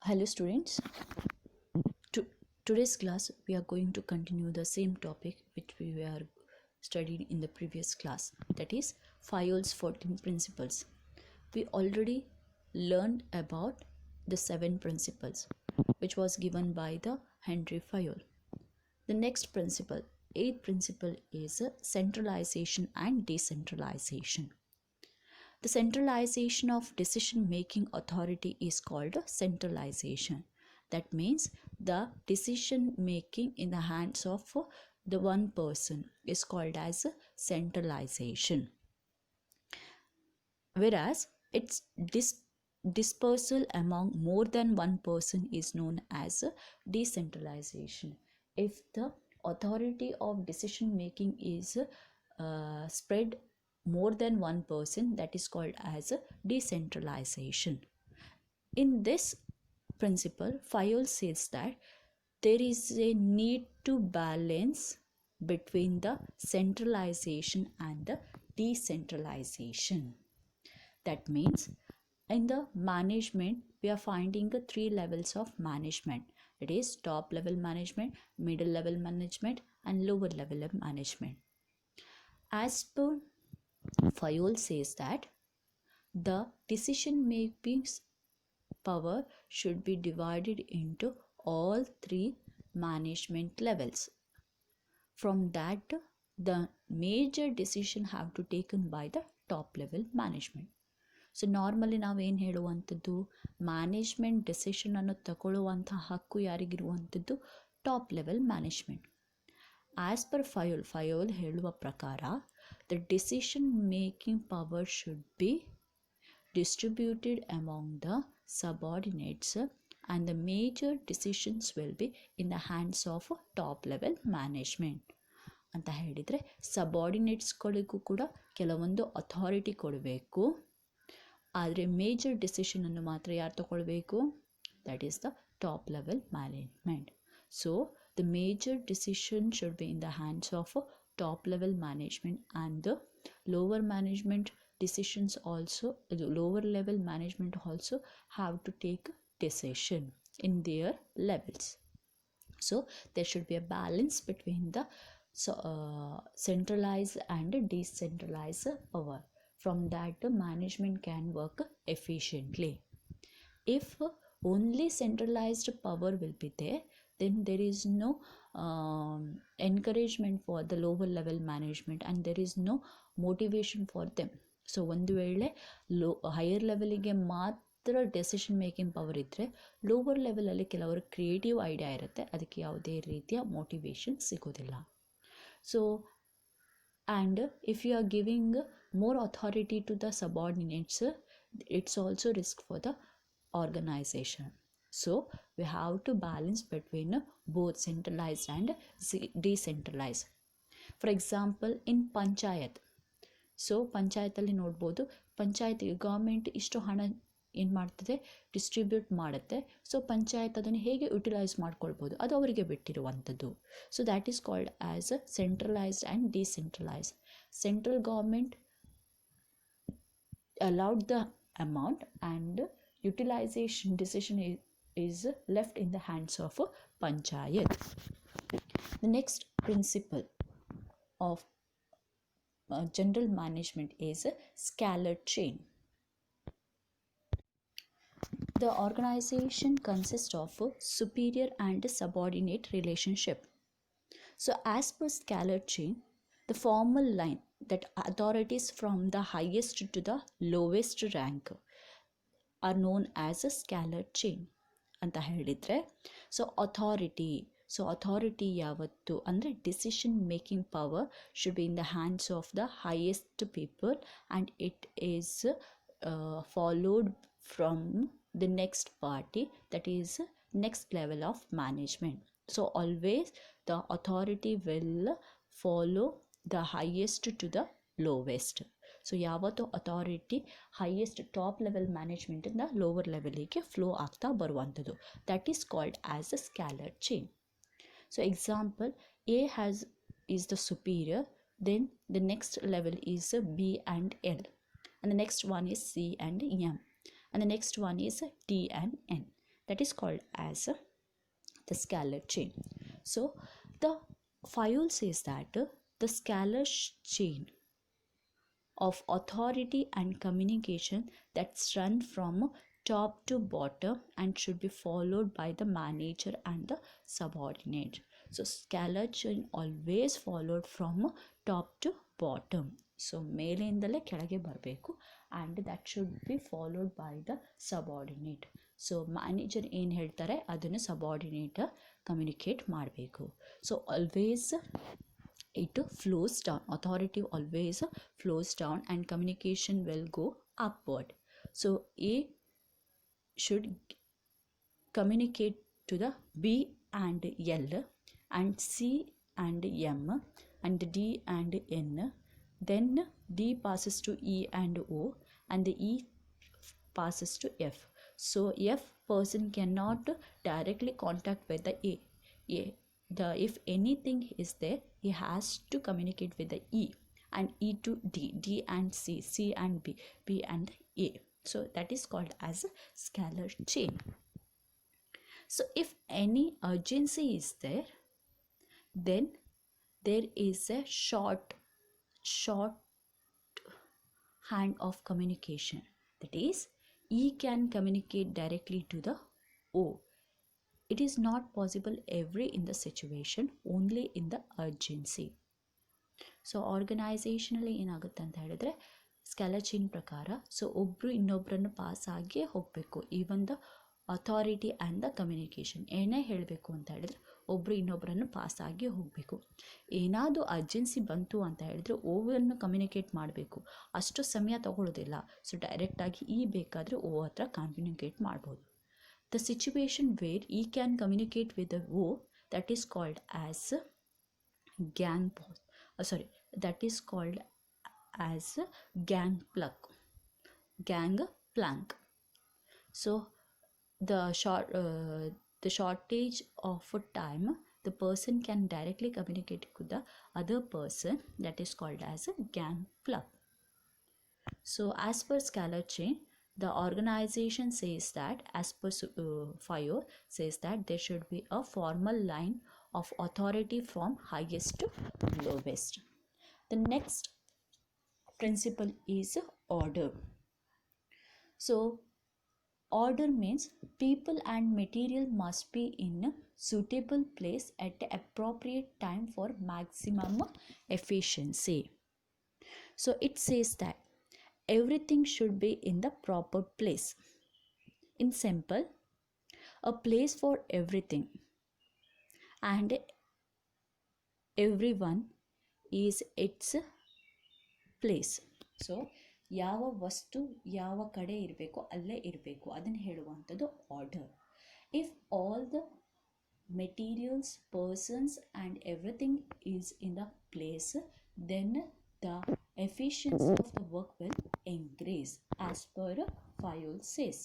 Hello students. To, Today's class we are going to continue the same topic which we were studied in the previous class, that is Fayol's 14 principles. We already learned about the 7 principles which was given by the Henry Fayol. The next principle, 8th principle, is centralization and decentralization. The centralization of decision making authority is called centralization. That means the decision making in the hands of the one person is called as centralization. Whereas its dispersal among more than one person is known as decentralization. If the authority of decision making is spread more than one person, that is called as decentralization. In this principle, Fayol says that there is a need to balance between the centralization and the decentralization. That means in the management, we are finding the 3 levels of management. It is top level management, middle level management, and lower level of management. As per Fayol says that the decision making power should be divided into all 3 management levels. From that, the major decision have to taken by the top level management. So normally ನಾವೇನು ಹೇಳುವಂಥದ್ದು, management decision ಅನ್ನು ತಗೊಳ್ಳುವಂಥ ಹಕ್ಕು ಯಾರಿಗಿರುವಂಥದ್ದು? Top level management. As per Fayol ಹೇಳುವ ಪ್ರಕಾರ the decision making power should be distributed among the subordinates and the major decisions will be in the hands of top level management ಅಂತ ಹೇಳಿದರೆ, ಸಬಾರ್ಡಿನೇಟ್ಸ್ಗಳಿಗೂ ಕೂಡ ಕೆಲವೊಂದು ಅಥಾರಿಟಿ ಕೊಡಬೇಕು. ಆದರೆ ಮೇಜರ್ ಡಿಸಿಷನನ್ನು ಮಾತ್ರ ಯಾರು ತಗೊಳ್ಬೇಕು? That is the top level management. So the major decision should be in the hands of top level management and the lower management decisions also, the lower level management also have to take decision in their levels. So there should be a balance between the centralized and decentralized power. From that the management can work efficiently. If only centralized power will be there, then there is no encouragement for the lower level management and there is no motivation for them. So ಒಂದು ವೇಳೆ higher ಲೆವೆಲಿಗೆ ಮಾತ್ರ decision making power ಇದ್ದರೆ, lower ಲೆವೆಲಲ್ಲಿ ಕೆಲವರು creative idea ಇರುತ್ತೆ, ಅದಕ್ಕೆ ಯಾವುದೇ ರೀತಿಯ ಮೋಟಿವೇಶನ್ ಸಿಗೋದಿಲ್ಲ. So and if you are giving more authority to the subordinates, it's also risk for the organization. So we have to balance between both centralized and decentralized. For example, in panchayat, ಸೊ ಪಂಚಾಯತಲ್ಲಿ ನೋಡ್ಬೋದು, ಪಂಚಾಯತ್ಗೆ government ಇಷ್ಟು ಹಣ ಏನು ಮಾಡ್ತದೆ, distribute ಮಾಡುತ್ತೆ. So panchayat ಅದನ್ನು ಹೇಗೆ ಯುಟಿಲೈಸ್ ಮಾಡ್ಕೊಳ್ಬೋದು, ಅದು ಅವರಿಗೆ ಬಿಟ್ಟಿರುವಂಥದ್ದು. So that is called as centralised and decentralised. Central government allowed the amount and utilization decision is left in the hands of a panchayat. The next principle of general management is a scalar chain. The organization consists of a superior and subordinate relationship. So as per scalar chain, the formal line that authorities from the highest to the lowest rank are known as a scalar chain ಅಂತ ಹೇಳಿದರೆ, so authority ಯಾವತ್ತು ಅಂದರೆ decision making power should be in the hands of the highest people and it is followed from the next party, that is next level of management. So always the authority will follow the highest to the lowest. So ಯಾವತ್ತು authority highest top level ಮ್ಯಾನೇಜ್ಮೆಂಟಿಂದ lower ಲೆವೆಲಿಗೆ flow ಆಗ್ತಾ ಬರುವಂಥದ್ದು, that is called as a scalar chain. So example, A is the superior, then the next level is B and L, and the next one is C and M, and the next one is D and N. that is called as the scalar chain. So the Fayol says that the scalar chain of authority and communication that's run from top to bottom and should be followed by the manager and the subordinate. So scalar chain always followed from top to bottom. So ಮೇಲೆಯಿಂದಲೇ ಕೆಳಗೆ ಬರಬೇಕು and that should be followed by the subordinate. So manager ಏನು ಹೇಳ್ತಾರೆ ಅದನ್ನು subordinate communicate ಮಾಡಬೇಕು. So always it flows down, authority always flows down and communication will go upward. So A should communicate to the B and L and C and M and D and N, then D passes to E and O and the E passes to F. So F person cannot directly contact with the A. If anything is there, he has to communicate with the E and E to D, D and C, C and B, B and A. So that is called as a scalar chain. So if any urgency is there, then there is a short hand of communication. That is, E can communicate directly to the O. It is not possible every in the situation, only in the urgency. So ಆರ್ಗನೈಸೇಷನಲ್ಲಿ ಏನಾಗುತ್ತೆ ಅಂತ ಹೇಳಿದ್ರೆ scalar chain ಪ್ರಕಾರ so ಒಬ್ಬರು ಇನ್ನೊಬ್ಬರನ್ನು pass ಆಗಿಯೇ ಹೋಗಬೇಕು. Even the authority and the communication ಏನೇ ಹೇಳಬೇಕು ಅಂತ ಹೇಳಿದ್ರೆ ಒಬ್ಬರು ಇನ್ನೊಬ್ಬರನ್ನು ಪಾಸ್ ಆಗಿ ಹೋಗಬೇಕು. ಏನಾದರೂ ಅರ್ಜೆನ್ಸಿ ಬಂತು ಅಂತ ಹೇಳಿದ್ರೆ ಓವನ್ನು ಕಮ್ಯುನಿಕೇಟ್ ಮಾಡಬೇಕು, ಅಷ್ಟು ಸಮಯ ತಗೊಳ್ಳೋದಿಲ್ಲ. ಸೊ ಡೈರೆಕ್ಟಾಗಿ ಈ ಬೇಕಾದರೆ ಓ ಹತ್ರ ಕಮ್ಯುನಿಕೇಟ್ ಮಾಡ್ಬೋದು. The situation where E can communicate with the O, that is called as gang plank. So the shortage of time, the person can directly communicate with the other person, that is called as a gang plug. So as per scalar chain, the organization says that, as per Fayol says that there should be a formal line of authority from highest to lowest. The next principle is order. So order means people and material must be in a suitable place at the appropriate time for maximum efficiency. So it says that everything should be in the proper place. In simple, a place for everything and everyone is its place. So ಯಾವ ವಸ್ತು ಯಾವ ಕಡೆ ಇರಬೇಕು ಅಲ್ಲೇ ಇರಬೇಕು, ಅದನ್ನು ಹೇಳುವಂಥದ್ದು order. If all the materials, persons and everything is in the place, then the efficiency of the work will increase, as per Fayol says.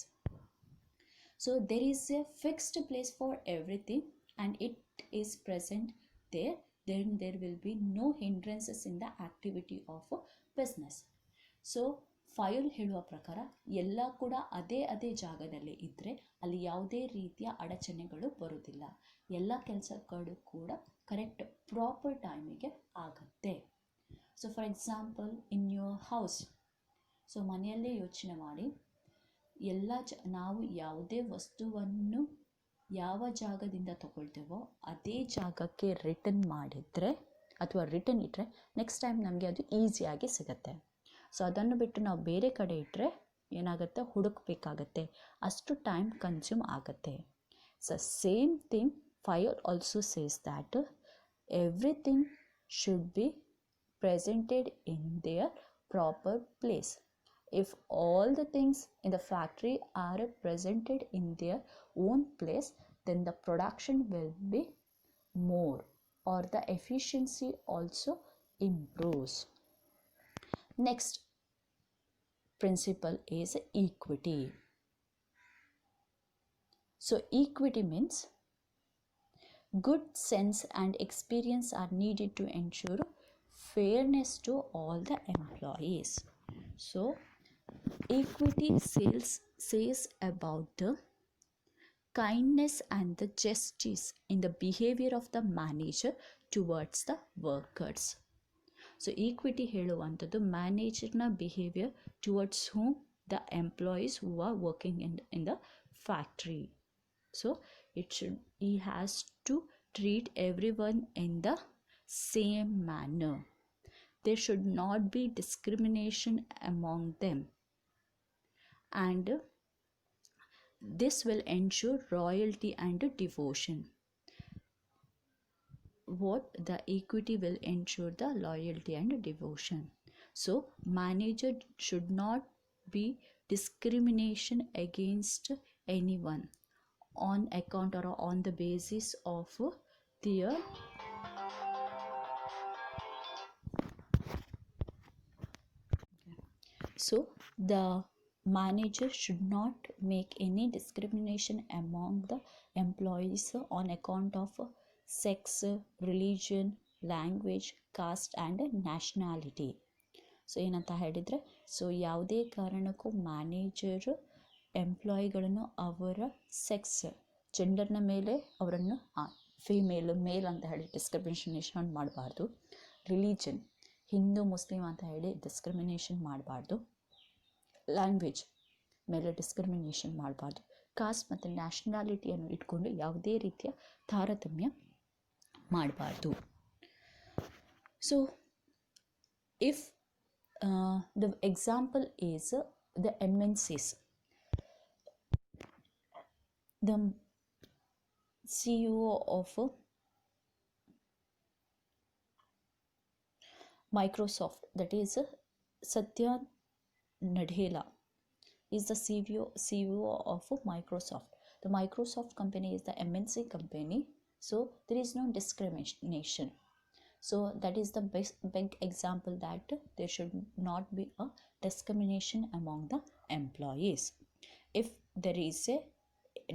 So there is a fixed place for everything and it is present there, then there will be no hindrances in the activity of a business. So Fayol ಹೇಳುವ ಪ್ರಕಾರ ಎಲ್ಲ ಕೂಡ ಅದೇ ಜಾಗದಲ್ಲಿ ಇದ್ದರೆ ಅಲ್ಲಿ ಯಾವುದೇ ರೀತಿಯ ಅಡಚಣೆಗಳು ಬರುವುದಿಲ್ಲ. ಎಲ್ಲ ಕೆಲಸಗಳು ಕೂಡ ಕರೆಕ್ಟ್ ಪ್ರಾಪರ್ ಟೈಮಿಗೆ ಆಗುತ್ತೆ. So for example in your house, so ಮನೆಯಲ್ಲೇ ಯೋಚನೆ ಮಾಡಿ, ನಾವು ಯಾವುದೇ ವಸ್ತುವನ್ನು ಯಾವ ಜಾಗದಿಂದ ತಗೊಳ್ತೇವೋ ಅದೇ ಜಾಗಕ್ಕೆ ರಿಟರ್ನ್ ಮಾಡಿದರೆ ಅಥವಾ ರಿಟರ್ನ್ ಇಟ್ಟರೆ ನೆಕ್ಸ್ಟ್ ಟೈಮ್ ನಮಗೆ ಅದು ಈಸಿಯಾಗಿ ಸಿಗುತ್ತೆ. ಸೊ ಅದನ್ನು ಬಿಟ್ಟು ನಾವು ಬೇರೆ ಕಡೆ ಇಟ್ಟರೆ ಏನಾಗುತ್ತೆ, ಹುಡುಕಬೇಕಾಗತ್ತೆ, ಅಷ್ಟು ಟೈಮ್ ಕನ್ಸ್ಯೂಮ್ ಆಗುತ್ತೆ. So same thing Fayol also says that everything should be presented in their proper place. If all the things in the factory are presented in their own place, then the production will be more or the efficiency also improves. Next principle is equity. So equity means good sense and experience are needed to ensure fairness to all the employees. So equity says about the kindness and the justice in the behavior of the manager towards the workers. So equity ಹೇಳುವಂಥದ್ದು ಮ್ಯಾನೇಜರ್ನ behaviour towards whom the employees who are working in the factory. So he has to treat everyone in the same manner. There should not be discrimination among them, and this will ensure loyalty and devotion. What the equity will ensure the loyalty and devotion. So manager should not be discrimination against anyone on account or on the basis of their so the manager should not make any discrimination among the employees on account of sex, religion, language, caste and nationality. So ಏನಂತ ಹೇಳಿದರೆ, so ಯಾವುದೇ ಕಾರಣಕ್ಕೂ manager ಎಂಪ್ಲಾಯಿಗಳನ್ನು ಅವರ sex ಜೆಂಡರ್ನ ಮೇಲೆ ಅವರನ್ನು female ಮೇಲ್ ಅಂತ ಹೇಳಿ discrimination ಮಾಡಬಾರ್ದು. ರಿಲಿಜನ್ ಹಿಂದೂ ಮುಸ್ಲಿಂ ಅಂತ ಹೇಳಿ ಡಿಸ್ಕ್ರಿಮಿನೇಷನ್ ಮಾಡಬಾರ್ದು. ಲ್ಯಾಂಗ್ವೇಜ್ ಮೇಲೆ ಡಿಸ್ಕ್ರಿಮಿನೇಷನ್ ಮಾಡಬಾರ್ದು. ಕಾಸ್ಟ್ ಮತ್ತು ನ್ಯಾಷನಾಲಿಟಿಯನ್ನು ಇಟ್ಕೊಂಡು ಯಾವುದೇ ರೀತಿಯ ತಾರತಮ್ಯ ಮಾಡಬಾರ್ದು. So if the example is the MNCs, the CEO of Microsoft, that is Satya Nadella, is the CEO of Microsoft. The Microsoft company is the MNC company, so there is no discrimination. So that is the big example that there should not be a discrimination among the employees. If there is a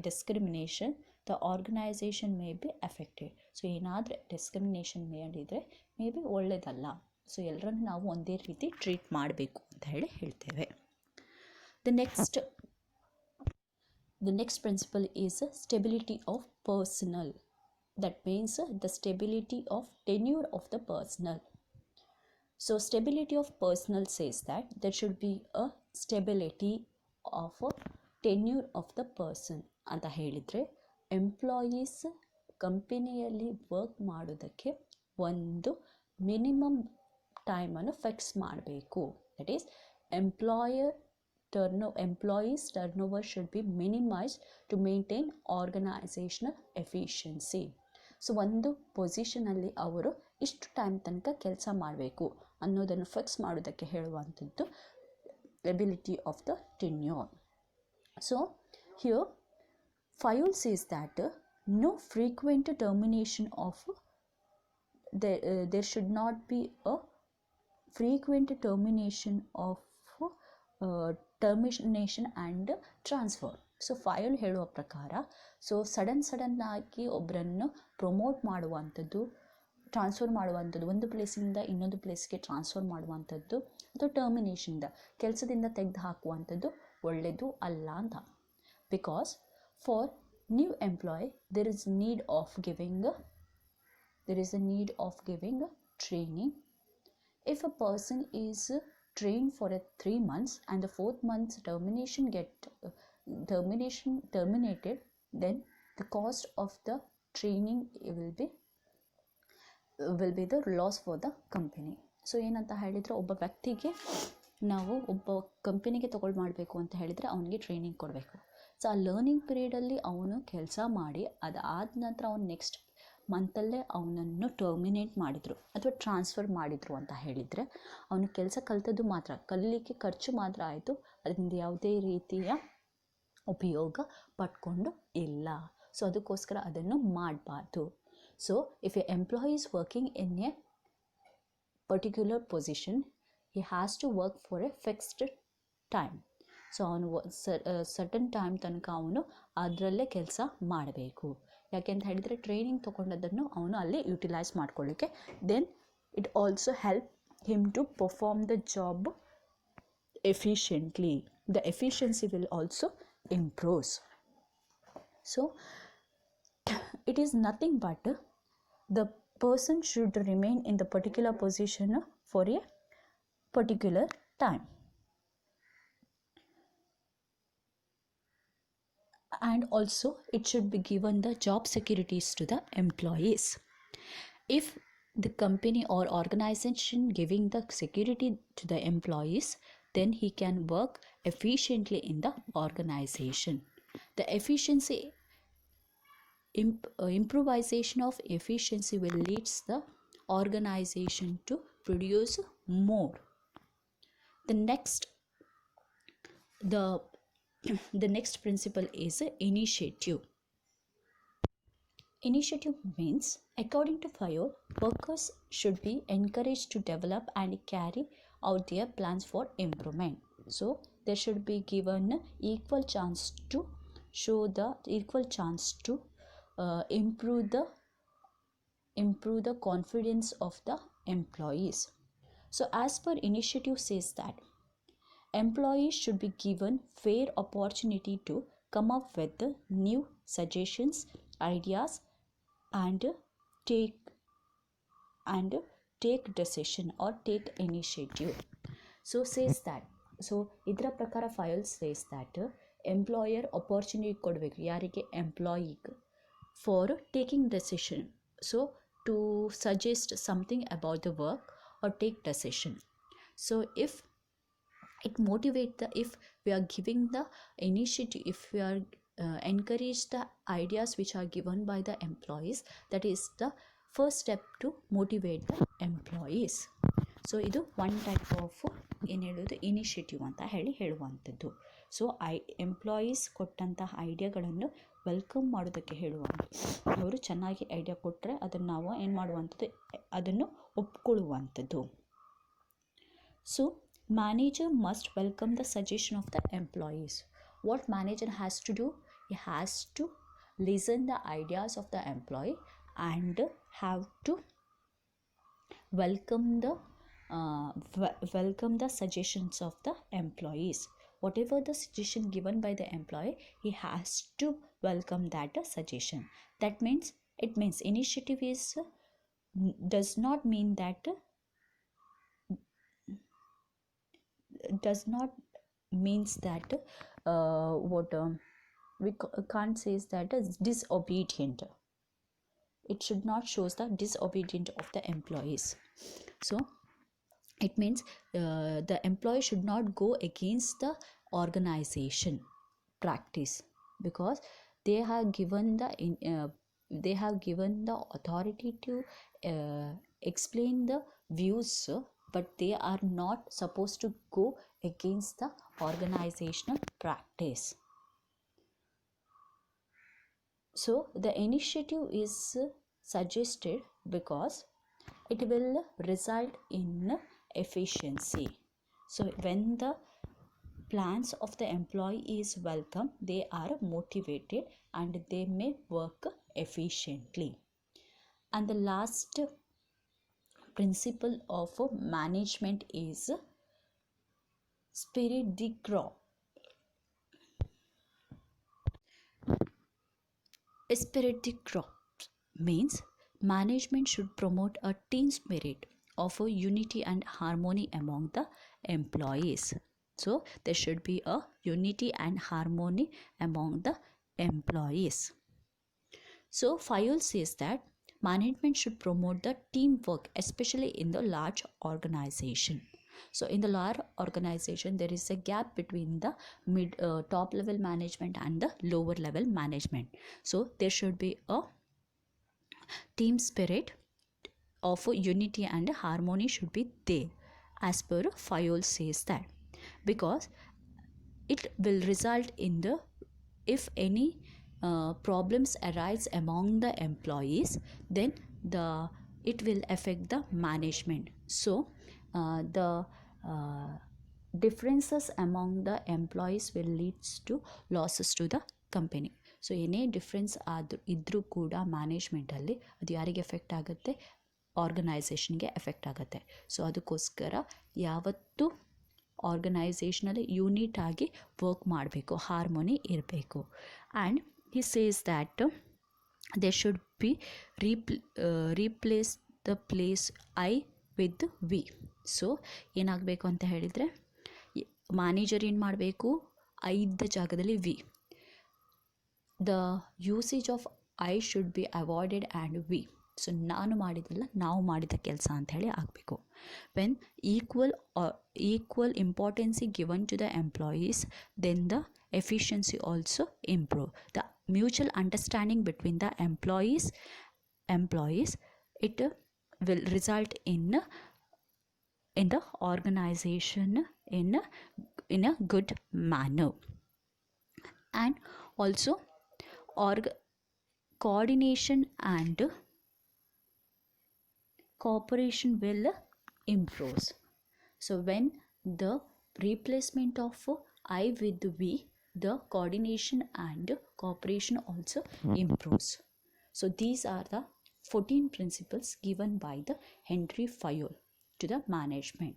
discrimination, the organization may be affected. So ಏನಾದರೆ discrimination ಮಾಡಿದರೆ may B ಒಳ್ಳೆಯದಲ್ಲ. So ಎಲ್ಲರನ್ನು ನಾವು ಒಂದೇ ರೀತಿ treat ಮಾಡಬೇಕು ಅಂತ ಹೇಳ್ತೇವೆ. The next principle is stability of personnel. That means the stability of tenure of the personnel. So stability of personnel says that there should be a stability of a tenure of the person ಅಂತ ಹೇಳಿದರೆ, employees ಕಂಪನಿಯಲ್ಲಿ work ಮಾಡೋದಕ್ಕೆ ಒಂದು minimum ಟೈಮನ್ನು fix ಮಾಡಬೇಕು. That is employees turnover should be minimized to maintain organizational efficiency. So ಒಂದು ಪೊಸಿಷನಲ್ಲಿ ಅವರು ಇಷ್ಟು ಟೈಮ್ ತನಕ ಕೆಲಸ ಮಾಡಬೇಕು ಅನ್ನೋದನ್ನು ಫಿಕ್ಸ್ ಮಾಡೋದಕ್ಕೆ ಹೇಳುವಂಥದ್ದು ability of the tenure. So here Fayol says that no frequent termination of there should not be a frequent termination and transfer. So file ಹೇಳುವ ಪ್ರಕಾರ, ಸೊ ಸಡನ್ನಾಗಿ ಒಬ್ಬರನ್ನು ಪ್ರಮೋಟ್ ಮಾಡುವಂಥದ್ದು, ಟ್ರಾನ್ಸ್ಫರ್ ಮಾಡುವಂಥದ್ದು, ಒಂದು ಪ್ಲೇಸಿಂದ ಇನ್ನೊಂದು ಪ್ಲೇಸ್ಗೆ ಟ್ರಾನ್ಸ್ಫರ್ ಮಾಡುವಂಥದ್ದು ಅಥವಾ ಟರ್ಮಿನೇಷನ್ದ ಕೆಲಸದಿಂದ ತೆಗೆದು ಹಾಕುವಂಥದ್ದು ಒಳ್ಳೆಯದು ಅಲ್ಲ ಅಂತ. Because for new employee there is a need of giving training. If a person is trained for 3 months and the 4th month terminated, then the cost of the training will be the loss for the company. So ಏನಂತ ಹೇಳಿದರೆ, ಒಬ್ಬ ವ್ಯಕ್ತಿಗೆ ನಾವು ಒಬ್ಬ ಕಂಪನಿಗೆ ಮಾಡಬೇಕು ಅಂತ ಹೇಳಿದರೆ ಅವನಿಗೆ ಟ್ರೈನಿಂಗ್ ಕೊಡಬೇಕು. ಸೊ ಆ ಲರ್ನಿಂಗ್ ಪೀರಿಯಡಲ್ಲಿ ಅವನು ಕೆಲಸ ಮಾಡಿ ಅದಾದ ನಂತರ ಅವನು ನೆಕ್ಸ್ಟ್ ಮಂತಲ್ಲೇ ಅವನನ್ನು ಟರ್ಮಿನೇಟ್ ಮಾಡಿದರು ಅಥವಾ ಟ್ರಾನ್ಸ್ಫರ್ ಮಾಡಿದರು ಅಂತ ಹೇಳಿದರೆ, ಅವನು ಕೆಲಸ ಕಲಿತದ್ದು ಮಾತ್ರ, ಕಲೀಲಿಕ್ಕೆ ಖರ್ಚು ಮಾತ್ರ ಆಯಿತು, ಅದರಿಂದ ಯಾವುದೇ ರೀತಿಯ ಉಪಯೋಗ ಪಡ್ಕೊಂಡು ಇಲ್ಲ. ಸೊ ಅದಕ್ಕೋಸ್ಕರ ಅದನ್ನು ಮಾಡಬಾರ್ದು. So if A employee is working in a particular position, he has to work for a fixed time. So ಅವನು ಸರ್ಟನ್ ಟೈಮ್ ತನಕ ಅವನು ಅದರಲ್ಲೇ ಕೆಲಸ ಮಾಡಬೇಕು. ಯಾಕೆಂತ ಹೇಳಿದರೆ ಟ್ರೈನಿಂಗ್ ತೊಗೊಂಡದನ್ನು ಅವನು ಅಲ್ಲೇ ಯುಟಿಲೈಸ್ ಮಾಡ್ಕೊಳ್ಳಿಕ್ಕೆ, then it also help him to perform the job efficiently. The efficiency will also improves. So it is nothing but the person should remain in the particular position for a particular time, and also it should be given the job securities to the employees. If the company or organization giving the security to the employees, then he can work efficiently in the organization. The efficiency improvisation of efficiency will leads the organization to produce more. The next the the next principle is initiative. Initiative means, according to Fayol, workers should be encouraged to develop and carry out their plans for improvement. So there should be given equal chance to show the equal chance to improve the confidence of the employees. So as per initiative says that employees should be given fair opportunity to come up with new suggestions, ideas, and take decision or take initiative. So says that, so ಇದರ ಪ್ರಕಾರ file says that employer opportunity ಕೊಡಬೇಕು ಯಾರಿಗೆ, ಎಂಪ್ಲಾಯಿಗೆ, for taking decision, so to suggest something about the work or take decision. So if it motivate the, if we are giving the initiative, if we are encourage the ideas which are given by the employees, that is the first step to motivate the employees. So ಇದು one type of ಏನು ಹೇಳೋದು, initiative ಅಂತ ಹೇಳುವಂಥದ್ದು. So employees ಕೊಟ್ಟಂತಹ ಐಡಿಯಾಗಳನ್ನು welcome ಮಾಡೋದಕ್ಕೆ ಹೇಳುವಾಗ, ಅವರು ಚೆನ್ನಾಗಿ ಐಡಿಯಾ ಕೊಟ್ಟರೆ ಅದನ್ನು ನಾವು ಏನು ಮಾಡುವಂಥದ್ದು, ಅದನ್ನು ಒಪ್ಕೊಳ್ಳುವಂಥದ್ದು. So manager must welcome the suggestion of the employees. What manager has to do? He has to listen the ideas of the employee and have to welcome the suggestions of the employees. Whatever the suggestion given by the employee, he has to welcome that suggestion. That means, it means initiative is does not mean that does not means that we can't say is that disobedient. It should not shows the disobedient of the employees. So it means the employee should not go against the organization practice, because they have given the authority to explain the views, but they are not supposed to go against the organizational practice. So the initiative is suggested because it will result in efficiency. So when the plans of the employee is welcome, they are motivated and they may work efficiently. And the last principle of management is spirit de corps. Spirit de corps means management should promote a team spirit of a unity and harmony among the employees. So there should be a unity and harmony among the employees. So Fayol says that management should promote the teamwork, especially in the large organization. So in the large organization, there is a gap between the top level management and the lower level management. So there should be a team spirit of unity and harmony should be there, as per Fayol says that, because it will result in the, if any problems arise among the employees, then it will affect the management. So the differences among the employees will leads to losses to the company. So ಏನೇ difference ಇದ್ರೂ ಕೂಡ ಮ್ಯಾನೇಜ್ಮೆಂಟಲ್ಲಿ ಅದು ಯಾರಿಗೆ effect ಆಗುತ್ತೆ, ಆರ್ಗನೈಸೇಷನ್ಗೆ effect ಆಗುತ್ತೆ. So ಅದಕ್ಕೋಸ್ಕರ ಯಾವತ್ತೂ ಆರ್ಗನೈಸೇಷನಲ್ಲಿ unit ಆಗಿ ವರ್ಕ್ ಮಾಡಬೇಕು, ಹಾರ್ಮೋನಿ ಇರಬೇಕು. And he says that there should be replace the place I with we. So ಏನಾಗಬೇಕು ಅಂತ ಹೇಳಿದರೆ ಮ್ಯಾನೇಜರ್ ಏನು ಮಾಡಬೇಕು, ಐ ಇದ್ದ ಜಾಗದಲ್ಲಿ we. The usage of I should be avoided and we. So ನಾನು ಮಾಡಿದಲ್ಲ, ನಾವು ಮಾಡಿದ ಕೆಲಸ ಅಂಥೇಳಿ ಆಗಬೇಕು. When equal importancy given to the employees, then the efficiency also improve. The mutual understanding between the employees it will result in the organization in a good manner. And also coordination and cooperation will improve. So when the replacement of I with we, the coordination and cooperation also improves. So these are the 14 principles given by the Henry Fayol to the management.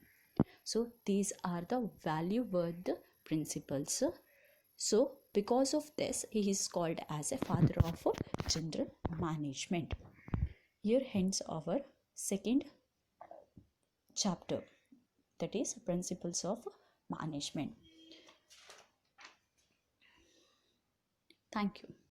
So these are the value worth principles. So because of this, he is called as a father of general management. Here ends our second chapter, that is principles of management. Thank you.